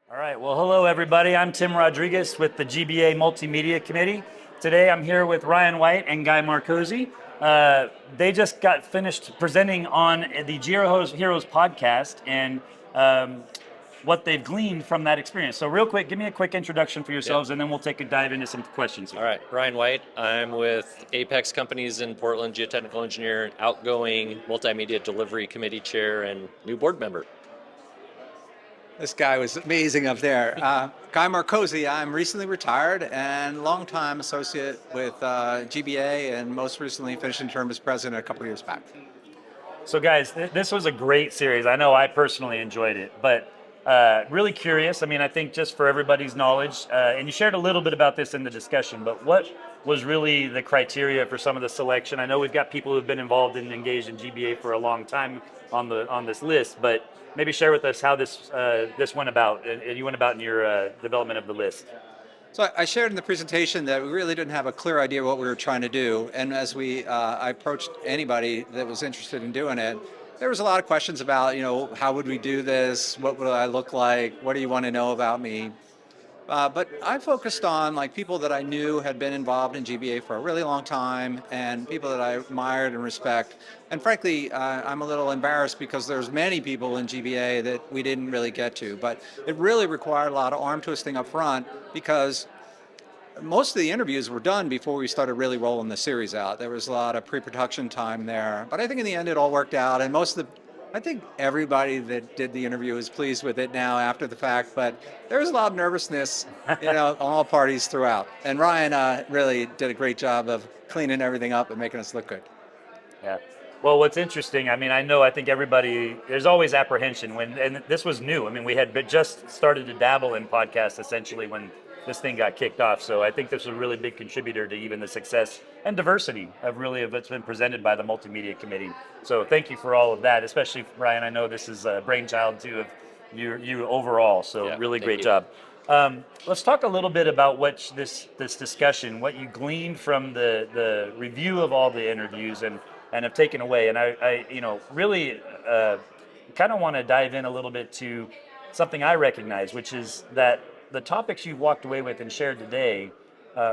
All right, well, hello everybody. I'm Tim Rodriguez with the GBA Multimedia Committee. Today I'm here with Ryan White and Guy Marcozzi. They just got finished presenting on the GeoHeroes podcast and what they've gleaned from that experience. So real quick, give me a quick introduction for yourselves and then we'll take a dive into some questions here. All right, Ryan White. I'm with Apex Companies in Portland, geotechnical engineer, outgoing multimedia delivery committee chair, and new board member. This guy was amazing up there. Guy Marcozzi, I'm recently retired and longtime associate with GBA and most recently finished in term as president a couple of years back. So guys, this was a great series. I know I personally enjoyed it, but really curious. I mean, I think just for everybody's knowledge, and you shared a little bit about this in the discussion, but what was really the criteria for some of the selection? I know we've got people who've been involved and engaged in GBA for a long time on this list, but maybe share with us how this went about, and you went about in your development of the list. So I shared in the presentation that we really didn't have a clear idea what we were trying to do. And as I approached anybody that was interested in doing it, there was a lot of questions about, how would we do this? What would I look like? What do you want to know about me? But I focused on people that I knew had been involved in GBA for a really long time and people that I admired and respect. And frankly, I'm a little embarrassed because there's many people in GBA that we didn't really get to. But it really required a lot of arm twisting up front because most of the interviews were done before we started really rolling the series out. There was a lot of pre-production time there. But I think in the end it all worked out. And I think everybody that did the interview is pleased with it now after the fact, but there was a lot of nervousness, on all parties throughout. And Ryan really did a great job of cleaning everything up and making us look good. Yeah. Well, what's interesting, I think everybody, there's always apprehension and this was new. I mean, we had just started to dabble in podcasts essentially when this thing got kicked off. So I think this was a really big contributor to even the success and diversity of what's been presented by the Multimedia Committee. So thank you for all of that, especially Ryan. I know this is a brainchild too of you overall. So Yeah, really thank great you. job. Let's talk a little bit about what this discussion, what you gleaned from the review of all the interviews and have taken away. And I really kind of want to dive in a little bit to something I recognize, which is that the topics you walked away with and shared today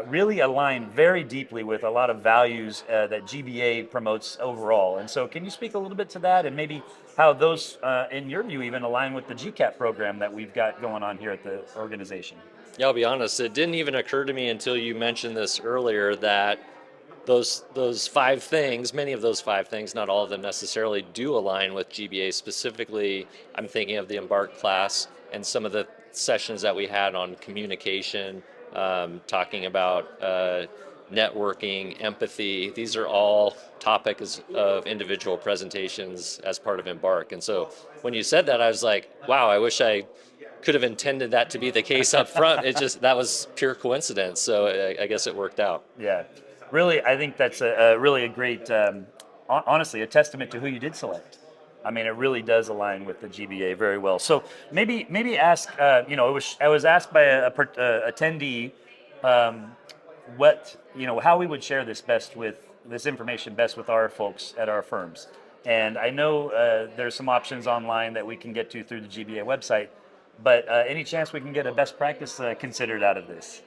really align very deeply with a lot of values that GBA promotes overall. And so can you speak a little bit to that and maybe how those, in your view, even align with the GCAP program that we've got going on here at the organization? Yeah, I'll be honest. It didn't even occur to me until you mentioned this earlier that those five things, many of those five things, not all of them necessarily, do align with GBA. Specifically, I'm thinking of the Embark class and some of the sessions that we had on communication, talking about networking, empathy. These are all topics of individual presentations as part of Embark. And so when you said that, I was like, wow, I wish I could have intended that to be the case up front. That was pure coincidence. So I guess it worked out. Yeah, really, I think that's really a great, honestly, a testament to who you did select. I mean, it really does align with the GBA very well. So maybe ask, I was asked by a attendee how we would share this information best with our folks at our firms. And I know there's some options online that we can get to through the GBA website, but any chance we can get a best practice considered out of this?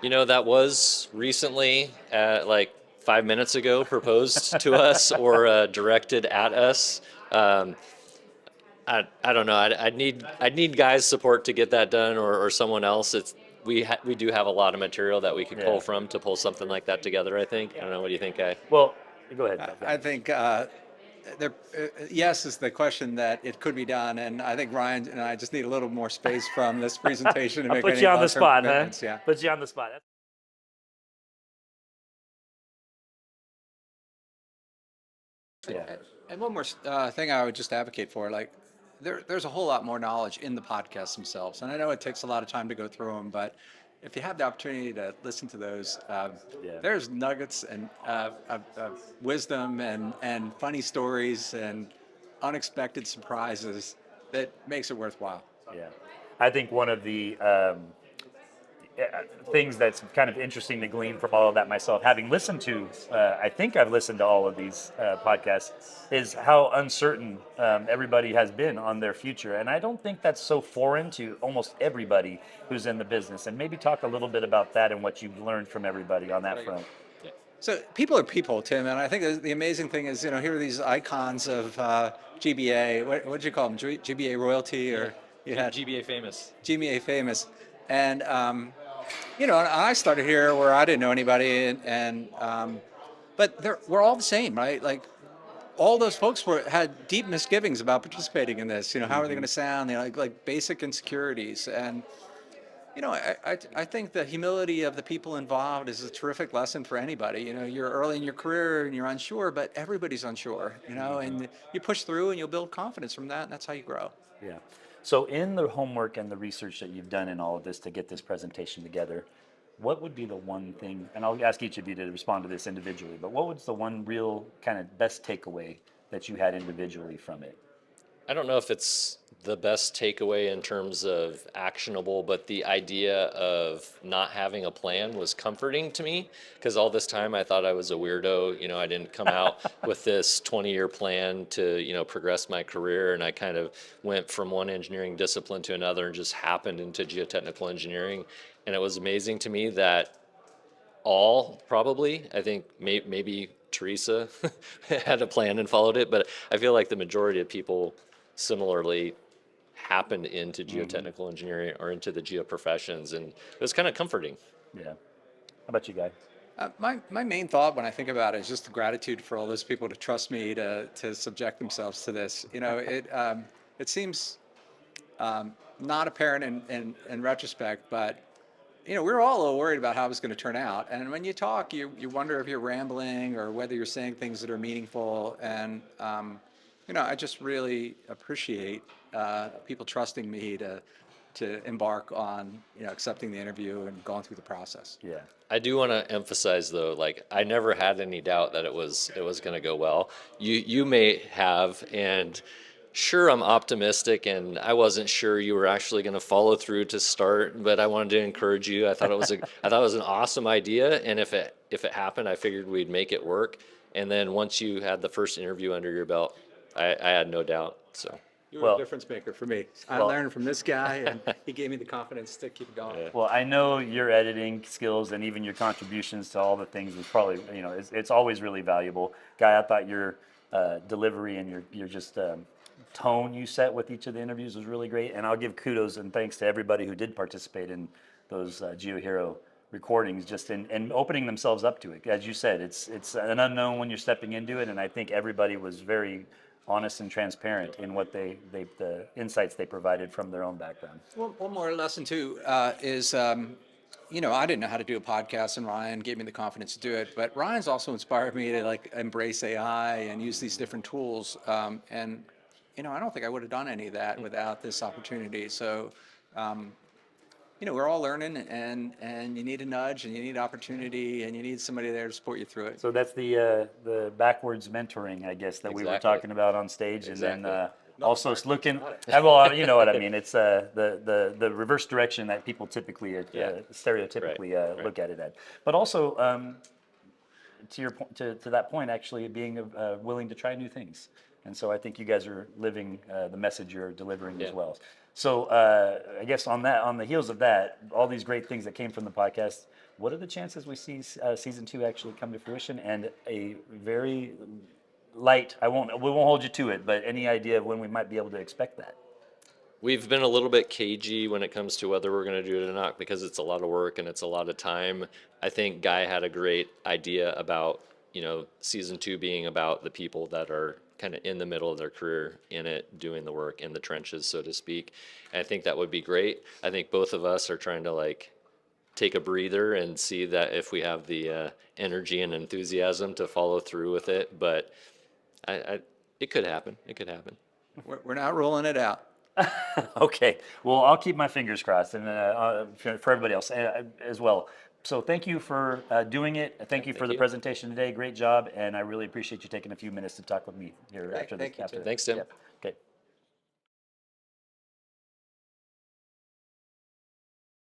That was recently, like 5 minutes ago, proposed to us or directed at us. I don't know. I'd need guys' support to get that done, or someone else. We do have a lot of material that we could pull from to pull something like that together. I think. I don't know. What do you think, Guy? Well, go ahead. I think yes is the question that it could be done, and I think Ryan and I just need a little more space from this presentation to I'll make put any you on the long-term spot, huh? commitments. Yeah. Put you on the spot. Yeah. And one more thing I would just advocate for, there's a whole lot more knowledge in the podcasts themselves, and I know it takes a lot of time to go through them, but if you have the opportunity to listen to those, there's nuggets and of wisdom and funny stories and unexpected surprises that makes it worthwhile. Yeah, I think one of the things that's kind of interesting to glean from all of that myself, having listened to, I think I've listened to all of these podcasts, is how uncertain everybody has been on their future. And I don't think that's so foreign to almost everybody who's in the business. And maybe talk a little bit about that and what you've learned from everybody on that front. So people are people, Tim, and I think the amazing thing is, here are these icons of GBA. What did you call them? GBA royalty, or you had GBA famous. GBA famous, and and I started here where I didn't know anybody, but we're all the same, right? Like all those folks had deep misgivings about participating in this. How are they going to sound? Like basic insecurities, and I think the humility of the people involved is a terrific lesson for anybody. You're early in your career and you're unsure, but everybody's unsure, and you push through and you'll build confidence from that, and that's how you grow. Yeah. So in the homework and the research that you've done in all of this to get this presentation together, what would be the one thing, and I'll ask each of you to respond to this individually, but what was the one real kind of best takeaway that you had individually from it? I don't know if it's the best takeaway in terms of actionable, but the idea of not having a plan was comforting to me, because all this time I thought I was a weirdo. I didn't come out with this 20-year plan to, progress my career, and I kind of went from one engineering discipline to another and just happened into geotechnical engineering. And it was amazing to me that I think maybe Teresa had a plan and followed it, but I feel like the majority of people similarly happened into geotechnical engineering or into the geoprofessions, and it was kind of comforting. Yeah. How about you, Guy? My main thought when I think about it is just the gratitude for all those people to trust me to subject themselves to this. It seems not apparent in retrospect, but we were all a little worried about how it was going to turn out. And when you talk, you wonder if you're rambling or whether you're saying things that are meaningful. And I just really appreciate people trusting me to embark on accepting the interview and going through the process. Yeah. I do want to emphasize though, like I never had any doubt that it was going to go well. You may have, and sure, I'm optimistic, and I wasn't sure you were actually going to follow through to start, but I wanted to encourage you. I thought it was an awesome idea, and if it happened, I figured we'd make it work. And then once you had the first interview under your belt, I had no doubt. So. You were a difference maker for me. I learned from this guy, and he gave me the confidence to keep it going. Yeah. Well, I know your editing skills and even your contributions to all the things was probably, it's always really valuable. Guy, I thought your delivery and your just tone you set with each of the interviews was really great. And I'll give kudos and thanks to everybody who did participate in those GeoHero recordings, just in opening themselves up to it. As you said, it's an unknown when you're stepping into it, and I think everybody was very honest and transparent in what the insights they provided from their own background. Well, one more lesson too is, I didn't know how to do a podcast, and Ryan gave me the confidence to do it. But Ryan's also inspired me to embrace AI and use these different tools. And I don't think I would have done any of that without this opportunity. So, we're all learning, and you need a nudge, and you need opportunity, and you need somebody there to support you through it. So that's the backwards mentoring, I guess, that we were talking about on stage, and then also looking. Well, you know what I mean. It's the reverse direction that people typically, stereotypically look at it at. But also, to your point, to that point, actually being willing to try new things. And so I think you guys are living the message you're delivering as well. So I guess on the heels of that, all these great things that came from the podcast, what are the chances we see season 2 actually come to fruition? And a very light, we won't hold you to it, but any idea of when we might be able to expect that? We've been a little bit cagey when it comes to whether we're going to do it or not, because it's a lot of work and it's a lot of time. I think Guy had a great idea about, season 2 being about the people that are kind of in the middle of their career in it, doing the work in the trenches, so to speak. And I think that would be great. I think both of us are trying to take a breather and see that if we have the energy and enthusiasm to follow through with it. But it could happen. It could happen. We're not ruling it out. Okay. Well, I'll keep my fingers crossed, and for everybody else as well. So thank you for doing it. Thank you for the presentation today. Great job, and I really appreciate you taking a few minutes to talk with me here after this. Thanks, Tim. Okay.